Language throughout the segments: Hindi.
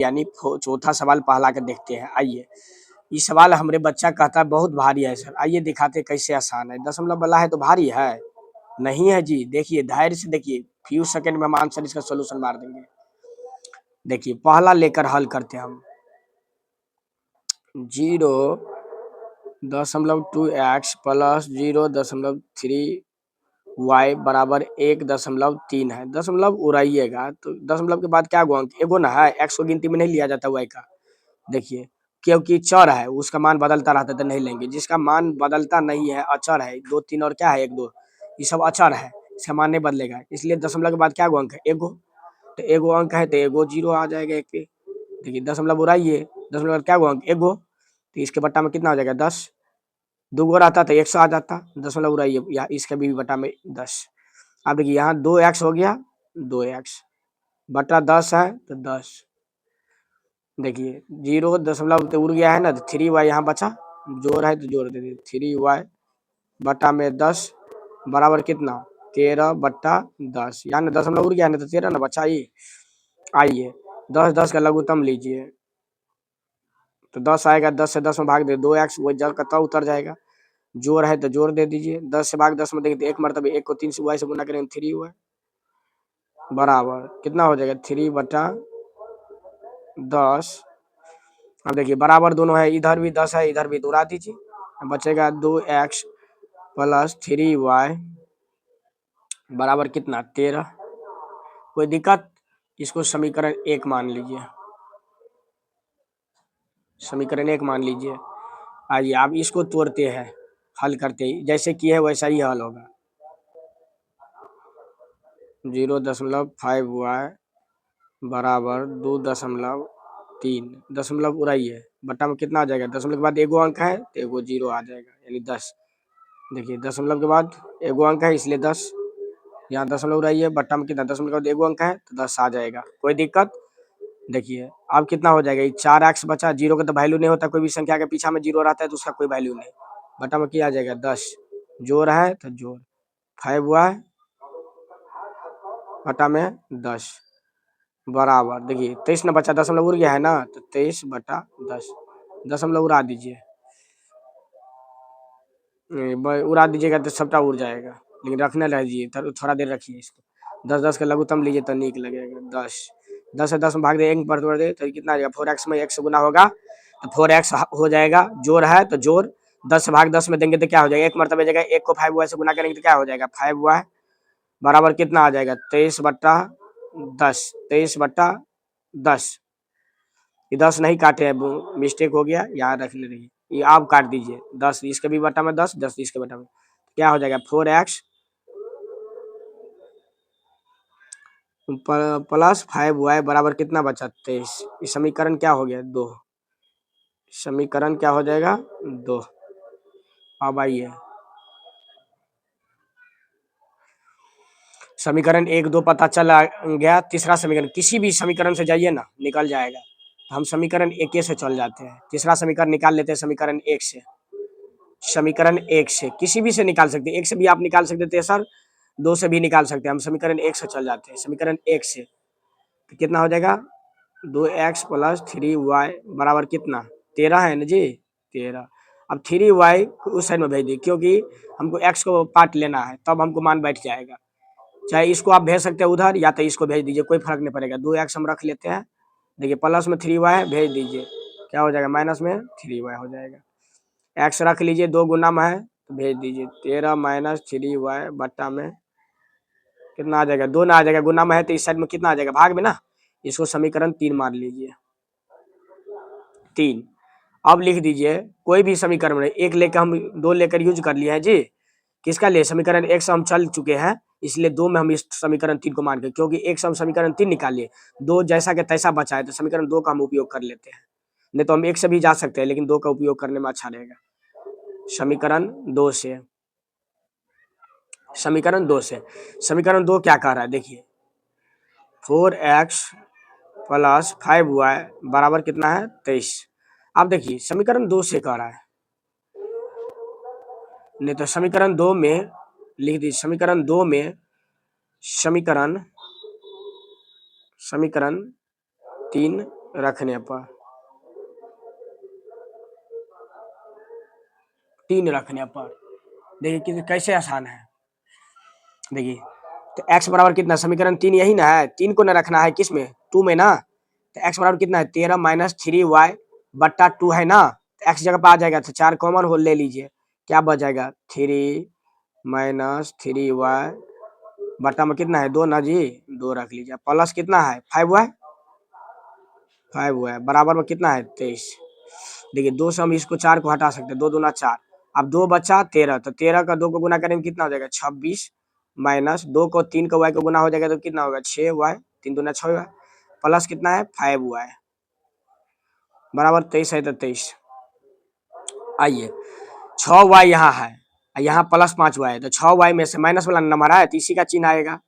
यानी चौथा सवाल पहला के देखते हैं। आइए, ये सवाल हमरे बच्चा कहता है बहुत भारी है सर। आइए दिखाते कैसे आसान है। दशमलव वाला है तो भारी है? नहीं है जी। देखिए धैर्य से देखिए, फ्यू सेकंड में हम आंसर इसका सोल्यूशन मार देंगे। देखिए पहला लेकर हल करते हैं हम। 0.2x प्लस 0.3y बराबर 1.3 है। दशमलव उड़ाइएगा तो दशमलव के बाद क्या गो अंक? एगो ना है, एक्स को गिनती में नहीं लिया जाता वाई का। देखिए क्योंकि चर है उसका मान बदलता रहता है तो नहीं लेंगे। जिसका मान बदलता नहीं है, अचर है, 2 3 और क्या है 1 2, ये सब अचर है, इसका मान नहीं बदलेगा। इसलिए दशमलव के बाद क्या गो अंक है? एगो। तो एगो अंक है तो एगो जीरो आ जाएगा एक पे। देखिए दशमलव उड़ाइए, दशमलव का क्या गो अंक? एगो। तो इसके बट्टा में कितना हो जाएगा? 10। दूगो रहता तो 100 आ जाता। दशमलव उड़ाइए या इसके भी बट्टा में 10। अब देखिए यहाँ 2x हो गया, 2x बट्टा 10 है तो 10। देखिए 0 तो उड़ गया है ना, तो 3y यहाँ बचा, जोड़ है तो जोड़ दे दिए। 3y बट्टा में 10 बराबर कितना? 13/10। यानी दशमलव उड़ गया है ना, तो 13 ना बचा ही। आइए 10 10 का लघुत्तम लीजिए तो 10 आएगा। 10 से 10 में भाग दे, 2x वही जड़ का तब उतर जाएगा। जोड़ है तो जोड़ दे दीजिए। 10 से भाग 10 में देंगे तो एक मरतबे 1 को 3 से y से गुना करेंगे 3y बराबर कितना हो जाएगा? 3/10। अब देखिए बराबर दोनों है, इधर भी 10 है इधर भी, तो उड़ा दीजिए। बचेगा 2x प्लस 3y बराबर कितना? 13। कोई दिक्कत? इसको समीकरण 1 मान लीजिए। समीकरण 1 मान लीजिए। आइए अब इसको तोड़ते हैं, हल करते ही जैसे किए है वैसा ही हल होगा। 0.5y बराबर 2.3। दशमलव उड़ाइए, बट्टा में कितना आ जाएगा? दशमलव के बाद एगो अंक है तो एगो जीरो आ जाएगा, यानी 10। देखिए दशमलव के बाद एगो अंक है इसलिए 10। यहाँ दशमलव उड़ाइए, बट्टा में कितना? दशमलव के बाद एगो अंक है तो 10 आ जाएगा। कोई दिक्कत? देखिए अब कितना हो जाएगा? ये 4x बचा। जीरो का तो वैल्यू नहीं होता, कोई भी संख्या के पीछा में जीरो रहता है तो उसका कोई वैल्यू नहीं। बट्टा में क्या आ जाएगा? 10। जोड़ है तो जोड़, 5y बट्टा में 10 बराबर देखिए 23 न बचा, दशमलव उड़ गया है ना, तो 23/10 दशमलव उड़ा दीजिए। उड़ा दीजिएगा तो सबटा उड़ जाएगा, लेकिन रखने रहिए, थोड़ा देर रखिए इसको। 10 10 का लघुत्तम लीजिए तो नीक लगेगा। 10 10 से 10 में भाग दे, 1 पर तोड़ दे तो कितना आ जाएगा? 4x में 1 से गुना होगा तो 4x हो जाएगा। जोड़ है तो जोड़, 10 से भाग 10 में देंगे तो क्या हो जाएगा? एक मरतबे जगह 1 को 5y से गुना करेंगे तो क्या हो जाएगा? 5y बराबर कितना आ जाएगा? 23/10। 23/10। ये 10 नहीं काटे हैं, मिस्टेक हो गया, यहाँ रखने रहिए। ये आप काट दीजिए 10, इसके भी बट्टा में 10, 10 इसके बट्टा में, क्या हो जाएगा? 4x प्लस 5y बराबर कितना बचा? 23। ये समीकरण क्या हो गया? 2। समीकरण क्या हो जाएगा? 2। अब आइए समीकरण 1 2 पता चला गया। तीसरा समीकरण, किसी भी समीकरण से जाइए ना निकल जाएगा, तो हम समीकरण 1 से चल जाते हैं। तीसरा समीकरण निकाल लेते हैं समीकरण 1 से। समीकरण 1 से किसी भी से निकाल सकते हैं, 1 से भी आप निकाल सकते थे सर, 2 से भी निकाल सकते हैं। हम समीकरण 1 से चल जाते हैं। समीकरण 1 से तो कितना हो जाएगा? 2x प्लस 3y बराबर कितना? 13 है ना जी, 13। अब 3y उस साइड में भेज दी, क्योंकि हमको x को पार्ट लेना है, तब हमको मान बैठ जाएगा। चाहे इसको आप भेज सकते हैं उधर, या तो इसको भेज दीजिए, कोई फर्क नहीं पड़ेगा। 2x हम रख लेते हैं। देखिए प्लस में 3y भेज दीजिए, क्या हो जाएगा? माइनस में 3y हो जाएगा। x रख लीजिए, 2 गुना में है तो भेज दीजिए। 13 माइनस 3y बट्टा में कितना आ जाएगा? 2 ना आ जाएगा, गुना में है तो इस साइड में कितना आ जाएगा? भाग में ना। इसको समीकरण 3 मान लीजिए। 3 अब लिख दीजिए कोई भी समीकरण में, एक लेकर हम 2 लेकर यूज कर लिए हैं जी। किसका लिए? समीकरण 1 से हम चल चुके हैं, इसलिए 2 में हम इस समीकरण 3 को मान के, क्योंकि 1 से हम समीकरण 3 निकालिए, 2 जैसा के तैसा बचा है तो समीकरण 2 का हम उपयोग कर लेते हैं। नहीं तो हम 1 से भी जा सकते हैं, लेकिन 2 का उपयोग करने में अच्छा रहेगा। समीकरण 2 से, समीकरण 2 से, समीकरण 2 क्या कह रहा है? देखिए 4x प्लस 5y बराबर कितना है? 23। अब देखिए समीकरण 2 से कह रहा है, नहीं तो समीकरण 2 में लिख दीजिए। समीकरण 2 में समीकरण 3 रखने पर 3 रखने पर देखिए कि कैसे आसान है। देखिए तो x बराबर कितना, समीकरण 3 यही ना है, 3 को ना रखना है किस में, 2 में ना। तो x बराबर कितना है 13 माइनस 3y बट्टा 2 है ना। तो x जगह पे आ जाएगा तो 4 कॉमन हो ले लीजिए, क्या बच जाएगा 3 माइनस 3y बट्टा में कितना है 2 ना जी, 2 रख लीजिए, प्लस कितना है 5y, 5y बराबर में कितना है 23। देखिए 2 से हम इसको 4 को हटा सकते हैं, 2 दूना 4, अब 2 बचा 13, तो 13 का 2 को गुना करेंगे कितना हो जाएगा 26 माइनस 2 को 3 का y को गुना हो जाएगा तो कितना होगा 6y, 3 दूना 6y प्लस कितना है 5y बराबर 23 है तो 23। आइए 6y यहाँ है, यहाँ प्लस 5y है, तो 6y में से माइनस वाला नंबर है तो इसी का चिन्ह आएगा,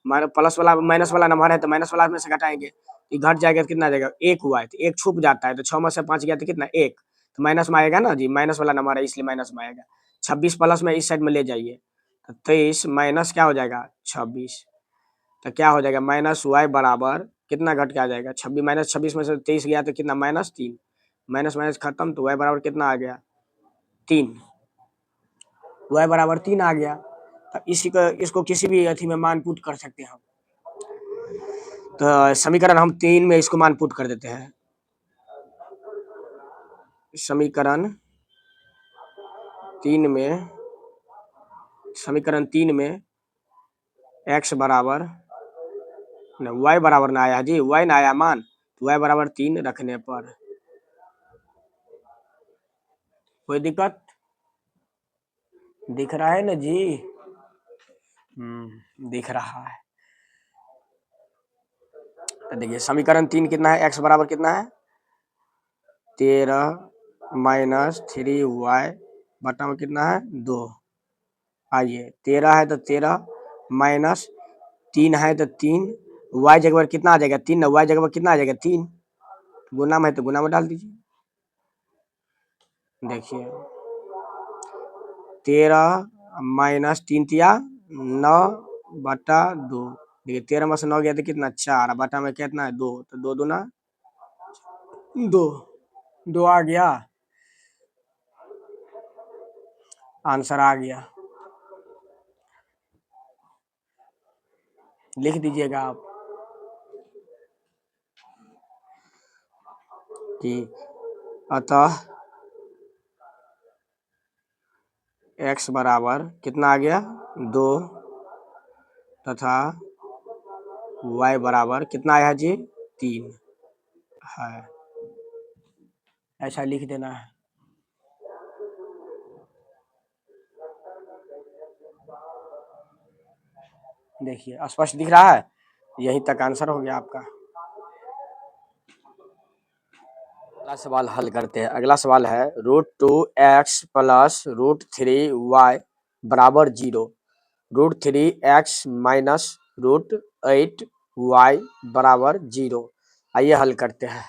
प्लस वाला माइनस वाला नंबर है तो माइनस वाला में से घटाएंगे, ये घट जाएगा तो कितना आ जाएगा 1y, तो 1 छुप जाता है तो 6 में से 5 गया तो कितना 1, तो माइनस में आएगा ना जी, माइनस वाला नंबर है इसलिए माइनस में आएगा। 26 प्लस में इस साइड में ले जाइए तो 23 माइनस क्या हो जाएगा 26, तो क्या हो जाएगा माइनस y बराबर कितना घट के आ जाएगा 26, माइनस 26 में से 23 गया तो कितना -3, माइनस माइनस खत्म, तो y बराबर कितना आ गया 3, y बराबर 3 आ गया। तो इसी को इसको किसी भी अथी में मान पुट कर सकते हैं हम, तो समीकरण हम 3 में इसको मान पुट कर देते हैं, समीकरण 3 में, समीकरण 3 में x बराबर y बराबर ना आया जी, y ना आया मान, तो y बराबर 3 रखने पर कोई दिक्कत दिख रहा है ना जी, दिख रहा है। तो देखिए समीकरण 3 कितना है, x बराबर कितना है 13 माइनस 3y बटा में कितना है 2, आइए 13 है तो 13 माइनस 3 है तो 3, y जगह पर कितना आ जाएगा 3 ना, y जगह पर कितना आ जाएगा 3, गुना में है तो गुना में डाल दीजिए। देखिए 13 माइनस 3 तिया 9 बटा 2, देखिए 13 में से 9 गया तो कितना 4 बटा में कितना है 2, तो 2 दूना 2, 2 आ गया, आंसर आ गया, लिख दीजिएगा आप कि अतः x बराबर कितना आ गया 2 तथा y बराबर कितना आया जी 3 है, ऐसा लिख देना है। देखिए स्पष्ट दिख रहा है, यहीं तक आंसर हो गया आपका। अगला सवाल हल करते हैं। अगला सवाल है √2x प्लस √3y बराबर 0, √3x माइनस √8y बराबर 0। आइए हल करते हैं।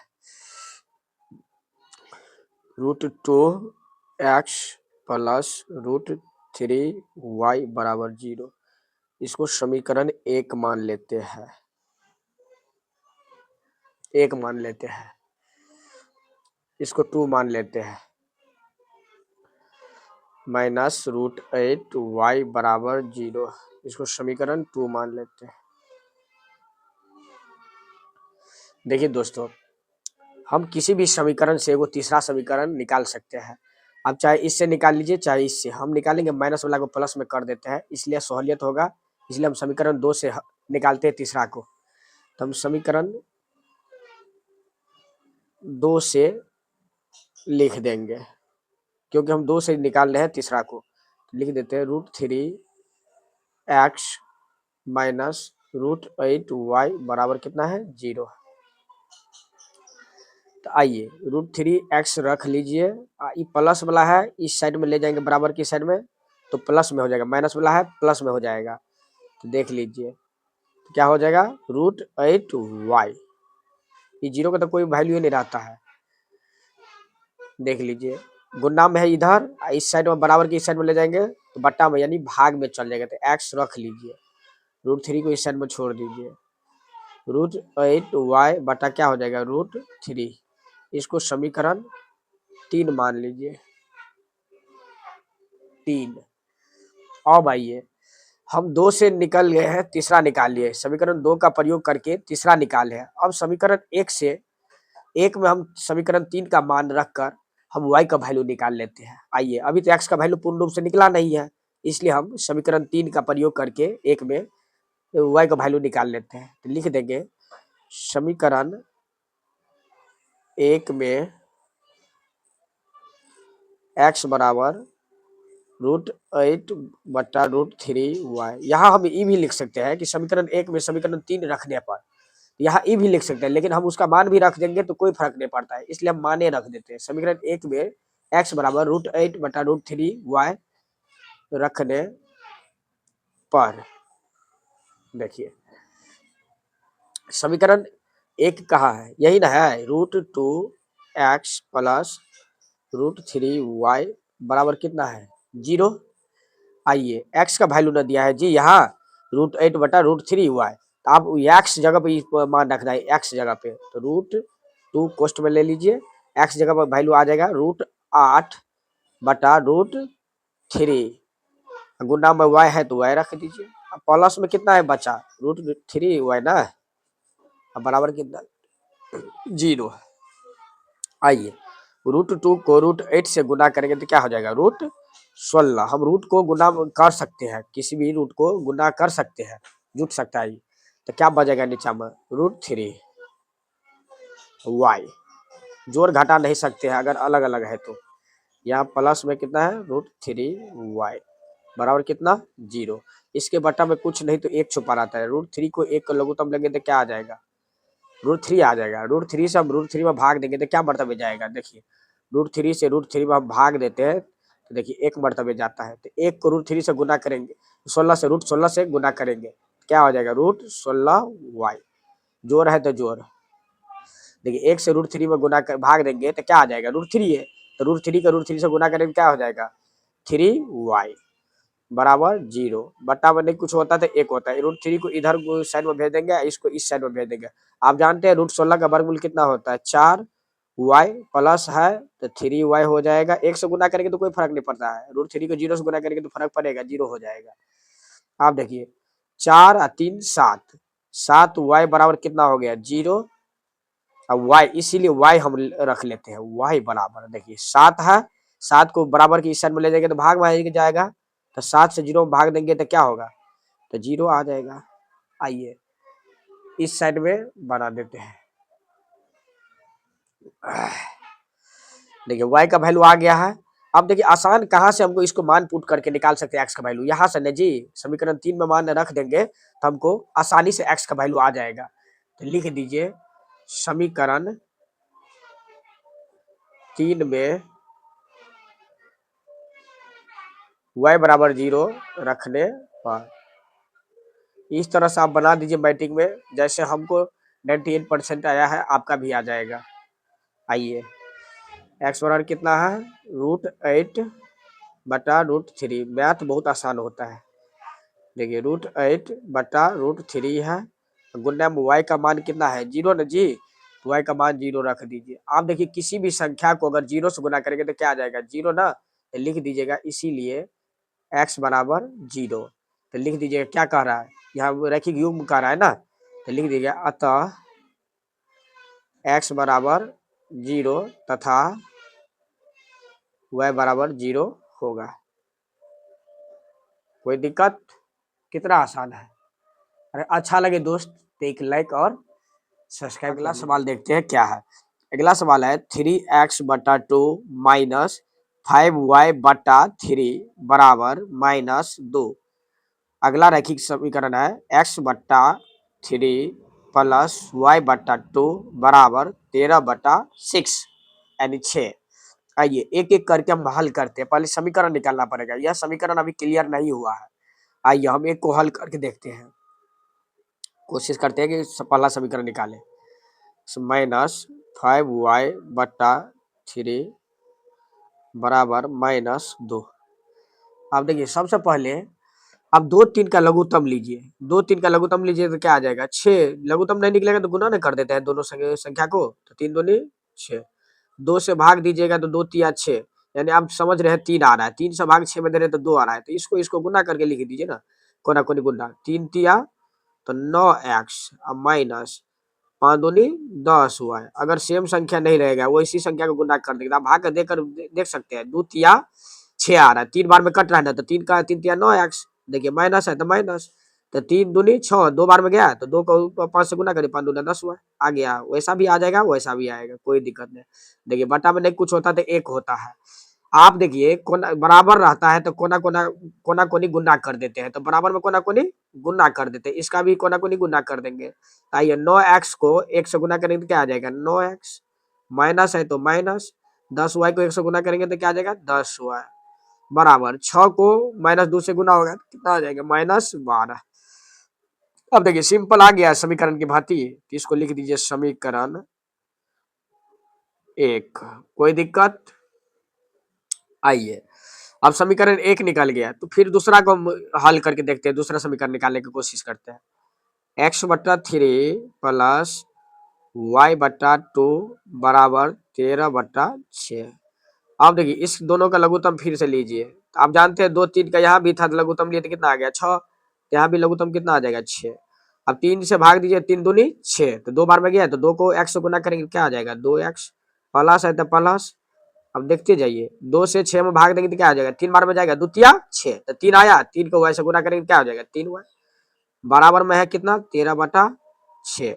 √2x प्लस √3y बराबर 0, इसको समीकरण 1 मान लेते हैं, 1 मान लेते हैं, इसको 2 मान लेते हैं, माइनस √8y बराबर 0, इसको समीकरण 2 मान लेते हैं। देखिए दोस्तों, हम किसी भी समीकरण से वो तीसरा समीकरण निकाल सकते हैं। अब चाहे इससे निकाल लीजिए चाहे इससे, हम निकालेंगे माइनस वाला को प्लस में कर देते हैं, इसलिए सहूलियत होगा, इसलिए हम समीकरण 2 से निकालते हैं तीसरा को। तो हम समीकरण 2 से लिख देंगे, क्योंकि हम 2 से निकाल रहे हैं तीसरा को, लिख देते हैं √3x माइनस √8y बराबर कितना है 0। तो आइए √3x रख लीजिए, ये प्लस वाला है इस साइड में ले जाएंगे बराबर की साइड में तो प्लस में हो जाएगा, माइनस वाला है प्लस में हो जाएगा, तो देख लीजिए तो क्या हो जाएगा √8y, ये 0 का तो कोई वैल्यू नहीं रहता है, देख लीजिए गुना में है इधर, इस साइड में बराबर की इस साइड में ले जाएंगे तो बट्टा में यानी भाग में चल जाएगा, तो x रख लीजिए, √3 को इस साइड में छोड़ दीजिए, √8y बटा क्या हो जाएगा √3। इसको समीकरण 3 मान लीजिए, 3। अब आइए हम 2 से निकल गए हैं, तीसरा निकाल लिए, समीकरण 2 का प्रयोग करके तीसरा निकाले हैं। अब समीकरण 1 से, 1 में हम समीकरण 3 का मान रखकर हम y का वैल्यू निकाल लेते हैं। आइए, अभी तो x का वैल्यू पूर्ण रूप से निकला नहीं है, इसलिए हम समीकरण 3 का प्रयोग करके 1 में y का वैल्यू निकाल लेते हैं। तो लिख देंगे समीकरण 1 में x बराबर √8 बटा √3y। यहाँ हम ई भी लिख सकते हैं कि समीकरण 1 में समीकरण 3 रखने पर यहाँ ई भी लिख सकते हैं, लेकिन हम उसका मान भी रख देंगे तो कोई फर्क नहीं पड़ता है, इसलिए हम माने रख देते हैं। समीकरण 1 में x बराबर √8 बटा √3y रखने पर, देखिए समीकरण 1 कहाँ है, यही ना है, √2x प्लस √3y बराबर कितना है 0। आइए x का वैल्यू ना दिया है जी यहाँ, √8 बटा √3y, तो आप x जगह पे मान रखना है, x जगह पे, तो √2 कोष्ट में ले लीजिए, x जगह पर वैल्यू आ जाएगा √8 बटा √3, गुना में y है तो y रख दीजिए। अब प्लस में कितना है बचा √3y ना, अब बराबर कितना 0। आइए √2 को √8 से गुना करेंगे तो क्या हो जाएगा √16। हम रूट को गुना कर सकते हैं, किसी भी रूट को गुना कर सकते हैं, जुट सकता है, तो क्या बचेगा नीचा में √3y। जोड़ घटा नहीं सकते हैं अगर अलग अलग है तो। यहाँ प्लस में कितना है √3y बराबर कितना 0। इसके बटा में कुछ नहीं तो 1 छुपा रहता है, √3 को 1 का लघुत्तम लेंगे तो क्या आ जाएगा √3 आ जाएगा। √3 से हम √3 में भाग देंगे तो क्या मर्तबे जाएगा, देखिए √3 से √3 में हम भाग देते हैं तो देखिए 1 मर्तबे जाता है, तो 1 को √3 से गुना करेंगे, 16 से √16 से गुना करेंगे क्या हो जाएगा √16y। जोड़ है तो जोड़, देखिए 1 से √3 में गुना कर भाग देंगे तो क्या आ जाएगा √3 है, तो √3 का √3 से गुना करेंगे क्या हो जाएगा 3y बराबर 0। बट्टा में नहीं कुछ होता तो 1 होता है, √3 को इधर साइड में भेज देंगे, इसको इस साइड में भेज देंगे। आप जानते हैं √16 का वर्गमूल कितना होता है 4y प्लस है तो 3y हो जाएगा। 1 से गुना करेंगे तो कोई फर्क नहीं पड़ता है, √3 को 0 से गुना करेंगे तो फर्क पड़ेगा, 0 हो जाएगा। आप देखिए 4 और 3 7, 7y बराबर कितना हो गया 0। अब y, इसीलिए y हम रख लेते हैं, y बराबर देखिए 7 है, 7 को बराबर की इस साइड में ले जाएंगे तो भाग में जाएगा, तो 7 से 0 में भाग देंगे तो क्या होगा तो 0 आ जाएगा। आइए इस साइड में बना देते हैं, देखिए y का वैल्यू आ गया है। अब देखिए आसान कहाँ से हमको इसको मान पुट करके निकाल सकते हैं x का वैल्यू, यहाँ से न जी, समीकरण 3 में मान रख देंगे तो हमको आसानी से x का वैल्यू आ जाएगा। तो लिख दीजिए समीकरण 3 में y बराबर 0 रखने पर, इस तरह से आप बना दीजिए मैट्रिक में, जैसे हमको 98% आया है आपका भी आ जाएगा। आइए x बराबर कितना है √8 बटा √3, मैथ बहुत आसान होता है। देखिए √8 बटा √3 है, गुणा में y का मान कितना है 0 ना जी, तो y का मान 0 रख दीजिए। आप देखिए किसी भी संख्या को अगर 0 से गुना करेंगे तो क्या आ जाएगा 0 ना, तो लिख दीजिएगा इसीलिए x बराबर 0। तो लिख दीजिएगा क्या कह रहा है, यहाँ रैखिक युग्म कह रहा है ना, तो लिख दीजिएगा अतः x बराबर 0 तथा y बराबर 0 होगा। कोई दिक्कत, कितना आसान है। अरे अच्छा लगे दोस्त तो एक लाइक और सब्सक्राइब। अगला सवाल देखते हैं क्या है। अगला सवाल है 3x बटा 2 माइनस 5y बटा 3 बराबर -2। अगला रैखिक समीकरण है x बटा 3 प्लस y बटा 2 बराबर 13 बटा 6 यानी 6। आइए एक एक करके हम हल करते हैं, पहले समीकरण निकालना पड़ेगा, यह समीकरण अभी क्लियर नहीं हुआ है। आइए हम एक को हल करके देखते हैं, कोशिश करते हैं कि पहला समीकरण निकालें। -5y बटा 3 बराबर -2। अब देखिए सबसे पहले अब 2 3 का लघुत्तम लीजिए, 2 3 का लघुत्तम लीजिए तो क्या आ जाएगा 6। लघुत्तम नहीं निकलेगा तो गुना ना कर देते हैं दोनों संख्या को, तो 3 दूनी 6। 2 से भाग दीजिएगा तो 2 तिया 6, यानी आप समझ रहे हैं 3 आ रहा है, 3 से भाग 6 में दे रहे हैं तो 2 आ रहा है, तो इसको इसको गुना करके लिख दीजिए ना, कोना कोनी गुना, 3 तिया तो 9x, अब माइनस 5 दूनी 10 हुआ है। अगर सेम संख्या नहीं रहेगा वो इसी संख्या को गुना कर देगा, आप भाग कर देकर देख सकते हैं, 2 तिया 6 आ रहा है, 3 बार में कट रहा है ना, तो 3 का 3 तिया 9x, देखिए माइनस है तो माइनस, तो 3 दूनी 6, 2 बार में गया तो 2 को 5 से गुना करिए, 5 दूना 10 हुआ, आ गया, वैसा भी आ जाएगा वैसा भी आएगा, कोई दिक्कत नहीं। देखिए बटा में नहीं कुछ होता तो एक होता है, आप देखिए कोना बराबर रहता है तो कोना कोना कोना कोनी गुना कर देते हैं, तो बराबर में कोना कोनी गुना कर देते हैं, इसका भी कोना कोनी गुना कर देंगे। आइए 9x को 1 से गुना करेंगे तो क्या आ जाएगा 9x, माइनस है तो माइनस, 10y को 1 से गुना करेंगे तो क्या आ जाएगा 10y, बराबर 6 को माइनस 2 से गुना होगा तो कितना आ जाएगा -12। अब देखिए सिंपल आ गया समीकरण की भांति, तो इसको लिख दीजिए समीकरण 1। कोई दिक्कत? आइए अब समीकरण 1 निकल गया, तो फिर दूसरा को हम हल करके देखते हैं, दूसरा समीकरण निकालने की कोशिश करते हैं। x/3 प्लस y/2 बराबर 13/6। अब देखिए इस दोनों का लघुत्तम फिर से लीजिए, तो आप जानते हैं 2 3 का यहाँ भी था, लघुत्तम लिए तो कितना आ गया 6, यहाँ भी लघुत्तम कितना आ जाएगा 6। अब 3 से भाग दीजिए, 3 दूनी 6, तो 2 बार में गया तो 2 को x से गुना करेंगे क्या आ जाएगा 2x, प्लस है तो प्लस, अब देखते जाइए 2 से 6 में भाग देंगे तो क्या आ जाएगा, 3 बार में जाएगा 2 तिया 6, तो 3 आया, 3 को y से गुना करेंगे क्या हो जाएगा 3y, बराबर में है कितना 13/6।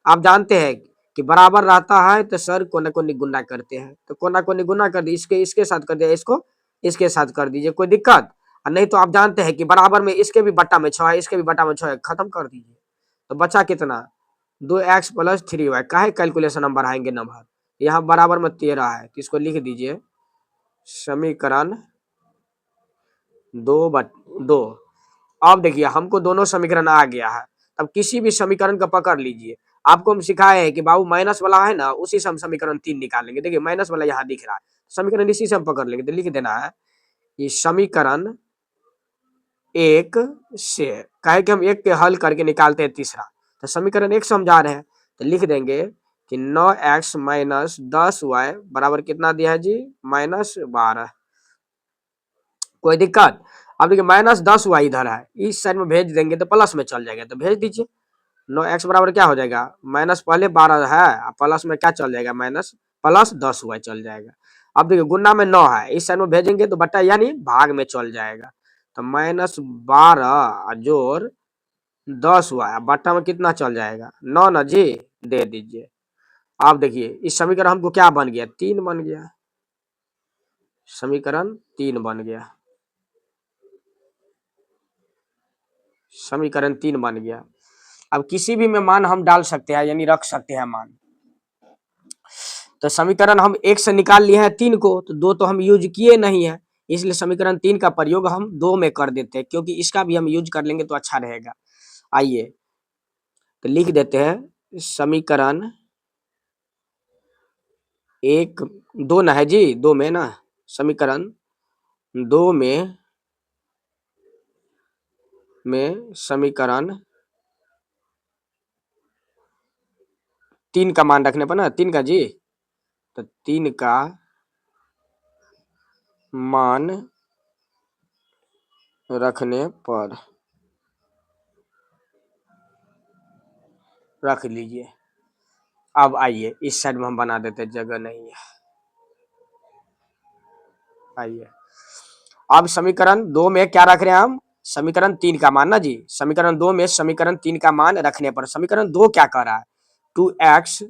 आप जानते हैं कि बराबर रहता है तो सर कोना कोनी गुना करते हैं, तो कोना कोनी गुना कर दी, इसके इसके साथ कर दिया, इसको इसके साथ कर दीजिए, कोई दिक्कत? और नहीं तो आप जानते हैं कि बराबर में इसके भी बट्टा में 6 है, इसके भी बट्टा में 6 है, खत्म कर दीजिए, तो बचा कितना 2x प्लस 3y, काहे कैलकुलेशन हम बढ़ाएंगे नंबर, यहाँ बराबर में 13 है, तो इसको लिख दीजिए समीकरण 2/2। अब देखिए हमको दोनों समीकरण आ गया है, अब किसी भी समीकरण का पकड़ लीजिए, आपको हम सिखाए हैं कि बाबू माइनस वाला है ना, उसी से हम समीकरण 3 निकालेंगे, देखिए माइनस वाला यहाँ दिख रहा है, समीकरण इसी से हम पकड़ लेंगे, तो लिख देना है ये समीकरण 1 से, कहे कि हम 1 के हल करके निकालते हैं तीसरा, तो समीकरण 1 से हम जा रहे हैं, तो लिख देंगे कि 9x माइनस 10y बराबर कितना दिया है जी -12। कोई दिक्कत? अब देखिए -10y इधर है, इस साइड में भेज देंगे तो प्लस में चल जाएगा, तो भेज दीजिए, 9x बराबर क्या हो जाएगा माइनस, पहले 12 है, प्लस में क्या चल जाएगा माइनस, प्लस 10y चल जाएगा। अब देखिए गुना में 9 है, इस साइड में भेजेंगे तो बटा यानी भाग में चल जाएगा, तो -12 जोड़ 10y, बट्टा में कितना चल जाएगा 9 ना जी, दे दीजिए। आप देखिए इस समीकरण हमको क्या बन गया 3 बन गया, समीकरण 3 बन गया, समीकरण 3 बन गया। अब किसी भी में मान हम डाल सकते हैं, यानी रख सकते हैं मान, तो समीकरण हम 1 से निकाल लिए हैं 3 को, तो 2 तो हम यूज किए नहीं है, इसलिए समीकरण 3 का प्रयोग हम 2 में कर देते हैं, क्योंकि इसका भी हम यूज कर लेंगे तो अच्छा रहेगा। आइए तो लिख देते हैं समीकरण 1 2 ना है जी, 2 में ना, समीकरण 2 में समीकरण 3 का मान रखने पर ना, 3 का जी, तो 3 का मान रखने पर रख लीजिए। अब आइए इस साइड में हम बना देते हैं, जगह नहीं है, आइए अब समीकरण 2 में क्या रख रहे हैं हम, समीकरण 3 का मान ना जी, समीकरण 2 में समीकरण 3 का मान रखने पर समीकरण 2 क्या कह रहा है 2x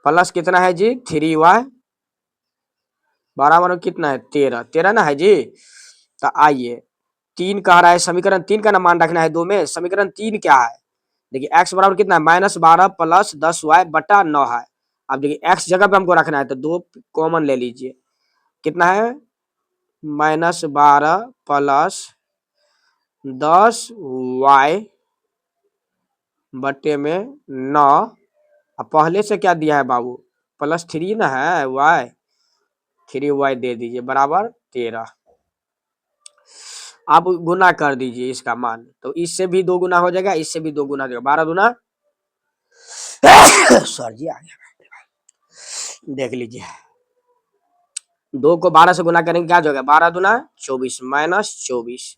प्लस कितना है जी 3y बराबर कितना है 13, 13 ना है जी। तो आइए 3 कह रहा है, समीकरण 3 का ना मान रखना है 2 में, समीकरण 3 क्या है, देखिए x बराबर कितना है -12 प्लस 10y बटा 9 है। अब देखिए x जगह पे हमको रखना है तो 2 कॉमन ले लीजिए, कितना है -12 प्लस 10y बटे में 9, अब पहले से क्या दिया है बाबू +3 ना है y, 3y दे दीजिए बराबर 13। आप गुना कर दीजिए इसका मान, तो इससे भी 2 गुना हो जाएगा, इससे भी 2 गुना हो जाएगा, 12 दूना सर जी आ गया, देख लीजिए 2 को 12 से गुना करेंगे क्या हो जाएगा, 12 दूना 24 माइनस 24।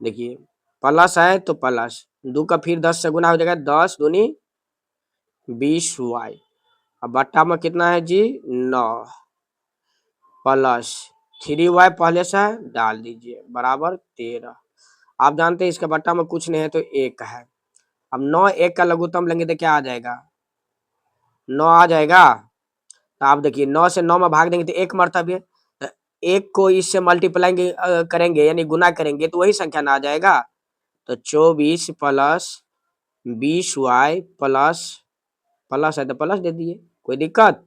देखिए प्लस है तो प्लस 2 का फिर 10 से गुना हो जाएगा, 10 दूनी 20 वाई। अब बट्टा में कितना है जी 9 प्लस 3y पहले से डाल दीजिए बराबर 13। आप जानते हैं इसका बट्टा में कुछ नहीं है तो 1 है। अब 9 1 का लघुत्तम लेंगे तो क्या आ जाएगा, 9 आ जाएगा। तो आप देखिए 9 से 9 में भाग देंगे तो 1 मर्तबे, तो 1 को इससे मल्टीप्लाई करेंगे यानी गुना करेंगे तो वही संख्या ना आ जाएगा। तो 24 प्लस 20y प्लस प्लस है तो प्लस दे दिए, कोई दिक्कत।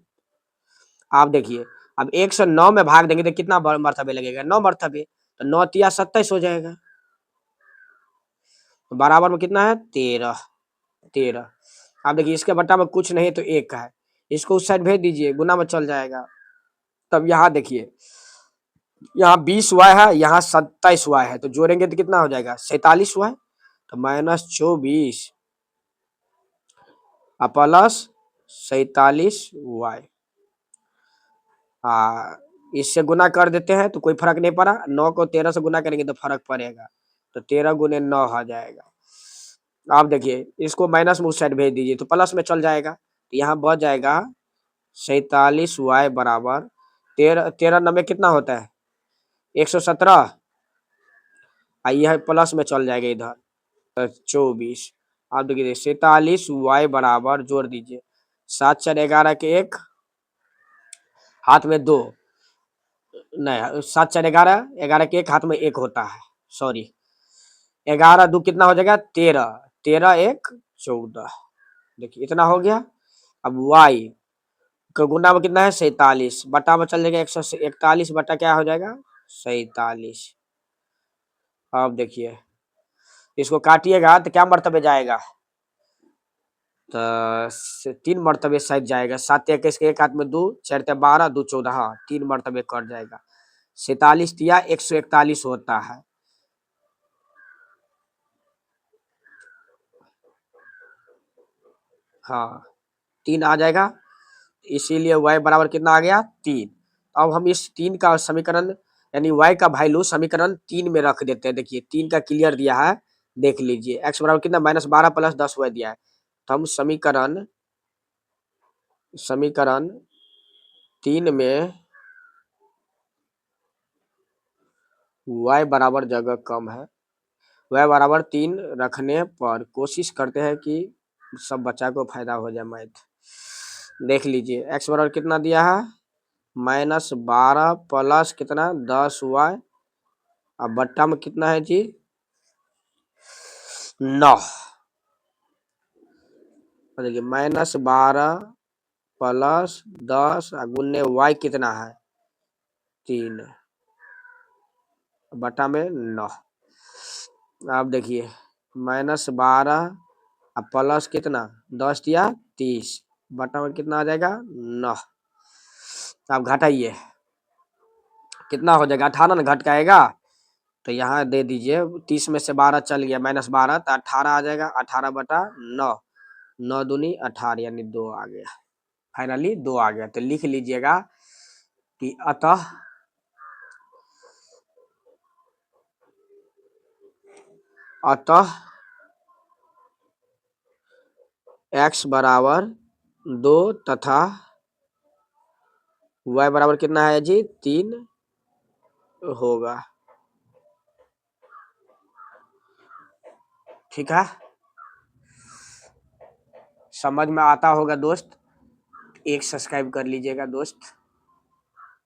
आप देखिए अब 1 से 9 में भाग देंगे तो कितना मर्तबे लगेगा, 9 मर्तबे, तो 9 तिया 27 हो जाएगा, तो बराबर में कितना है 13। 13 आप देखिए इसके बट्टा में कुछ नहीं तो 1 है, इसको उस साइड भेज दीजिए गुना में चल जाएगा। तब यहाँ देखिए यहाँ 20y है, यहाँ 27y है, तो जोड़ेंगे तो कितना हो जाएगा 47y, तो माइनस 24 प्लस 47y। इससे गुना कर देते हैं तो कोई फर्क नहीं पड़ा, 9 को 13 से गुना करेंगे तो फर्क पड़ेगा, तो 13 गुने 9 आ जाएगा। आप देखिए इसको माइनस में उस साइड भेज दीजिए तो प्लस में चल जाएगा, तो यहाँ बच जाएगा 47y बराबर 13, 13 नब्बे कितना होता है 117, यह प्लस में चल जाएगा इधर, तो 24। आप देखिए 47y बराबर जोड़ दीजिए 7 4 11 के 1 हाथ में 2, नहीं 7 4 11, 11 के 1 हाथ में 1 होता है, सॉरी 11 2 कितना हो जाएगा 13, 13 1 14। देखिए इतना हो गया। अब y का गुना में कितना है 47, बटा में चल जाएगा 141 बटा क्या हो जाएगा 47। अब देखिए इसको काटिएगा तो क्या मर्तबे जाएगा, तो 3 मर्तबे साइड जाएगा, 7 1 इसके 1 हाथ में 2 4 12 2 14, हाँ 3 मर्तबे कट जाएगा, 47 तिया 141 होता है। हाँ 3 आ जाएगा, इसीलिए y बराबर कितना आ गया 3। अब हम इस 3 का समीकरण यानी y का वैल्यू समीकरण 3 में रख देते हैं। देखिए 3 का क्लियर दिया है, देख लीजिए x बराबर कितना -12 प्लस 10y दिया है, तो हम समीकरण समीकरण 3 में y बराबर जगह कम है, y बराबर 3 रखने पर कोशिश करते हैं कि सब बच्चा को फायदा हो जाए मैथ। देख लीजिए x बराबर कितना दिया है -12 प्लस कितना 10y, अब बट्टा में कितना है जी 9। देखिए -12 प्लस 10 गुने y कितना है 3 बटा में 9। आप देखिए -12 प्लस कितना 10 या 30 बटा में कितना आ जाएगा 9। आप घटाइए कितना हो जाएगा 18 ना घट के आएगा, तो यहाँ दे दीजिए 30 में से 12 चल गया -12 तो 18 आ जाएगा, 18 बटा 9, 9 दूनी 18 यानी 2 आ गया, फाइनली 2 आ गया। तो लिख लीजिएगा कि अतः x बराबर 2 तथा y बराबर कितना है जी 3 होगा। ठीक है, समझ में आता होगा दोस्त, एक सब्सक्राइब कर लीजिएगा दोस्त।